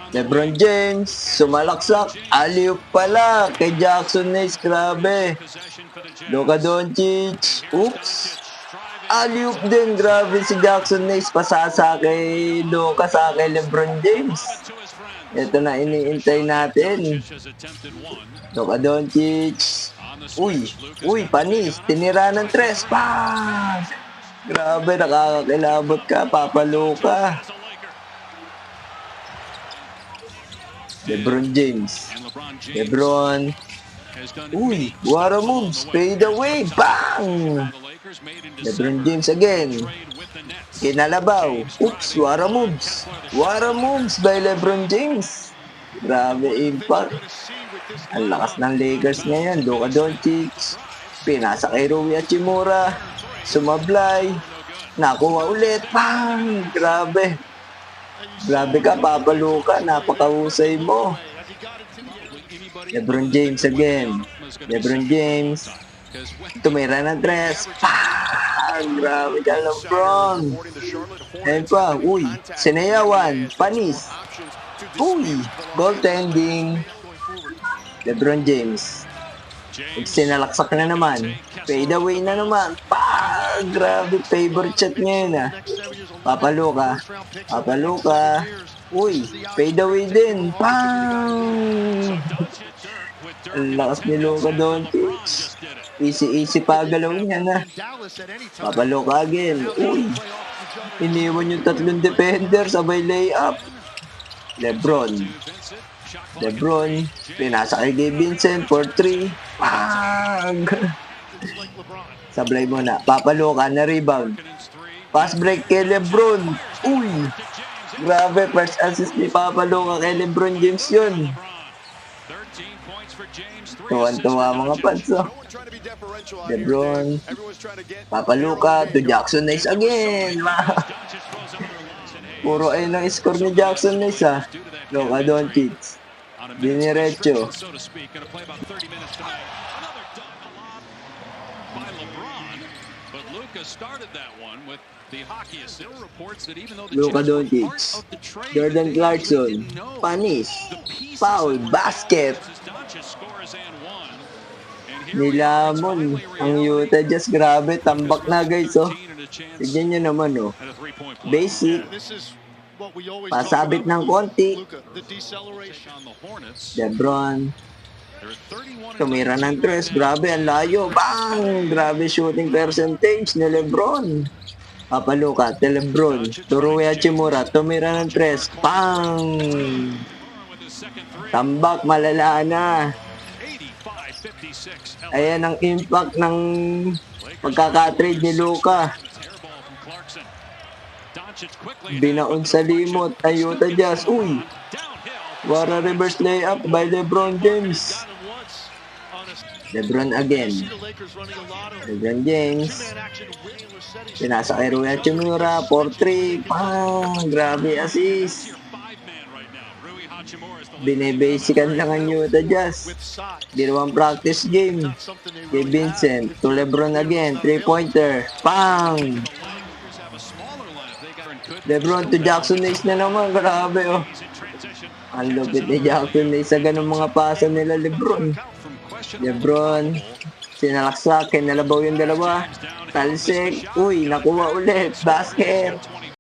LeBron James, sumalaksak, alley-oop pala kay Jackson Hayes, grabe. Luka Doncic, oops. Alley-oop din, grabe si Jackson Hayes, pasasa kay Luka sa kay LeBron James. Ito na iniintay natin. Luka Doncic, uy, panis, tinira ng tres, bang! Grabe, nakakakilabot ka, Papa Luka. LeBron James. LeBron. What a moves. Fade away. Bang! LeBron James again. Kinalabaw. Oops, what a moves. What a moves by LeBron James. Grabe impact. Ang lakas ng Lakers ngayon. Luka Doncic. Pinasa kay Rui Hachimura. Sumablay. Nakuha ulit. Bang! Grabe. Grabe ka, Papa Luka. Napakahusay mo. LeBron James again. LeBron James. Tumira ng tres. Grabe ka, LeBron. Ayan pa. Uy, sinayawan. Panis. Uy, goaltending. LeBron James. Sinalaksak na naman. Fade away na naman. Grabe, favorite shot ngayon ah. Papa Luka. Papa Luka. Uy, fade away din. Pang! Ang lakas ni Luka Doncic. Easy pa galawin yan ah. Papa Luka again. Uy, iniwan yung tatlong defender sabay layup. LeBron. LeBron. Pinasa kay Gabe Vincent for 3. Pang! Sablay mo na. Papa Luka na rebound. Pass break kay LeBron. Uy! Grabe, first assist ni Papa Luka kay LeBron James yun. Tuwan-tuwa mga fans, oh. LeBron. Papa Luka to Jackson Hayes again. Puro ayun ang score ni Jackson Hayes, ah. Luka Doncic. Diniretso. Luka Doncic. Jordan Clarkson. Panis. Foul. Basket. Nilamon. Ang Utah Jazz. Grabe. Tambak na guys. Oh. Tignan nyo naman. Oh. Basic. Pasabit ng konti. LeBron. Tumira ng tres. Grabe, ang layo. Bang! Grabe shooting percentage ni LeBron. Papa Luka, LeBron. Rui Hachimura. Tumira ng tres. Bang! Tambak, malala na. Ayan ang impact ng pagkakatrade ni Luka. Binaon sa limot ay Utah Jazz. Uy! What a reverse layup by LeBron James. LeBron again. LeBron James. Pinasa kay Rui Hachimura. 4-3. Grabe assist. Binebasican lang ang Utah Jazz. Ginawang practice game. Kay Vincent. To LeBron again. 3-pointer. Pang! LeBron to Jackson Hayes na naman. Grabe oh. Ang lupit ni Jackson Hayes sa ganung mga pasa nila LeBron. LeBron. Sinalaksak. Kinalabaw yung dalawa. Talsik. Uy, nakuha ulit. Basket.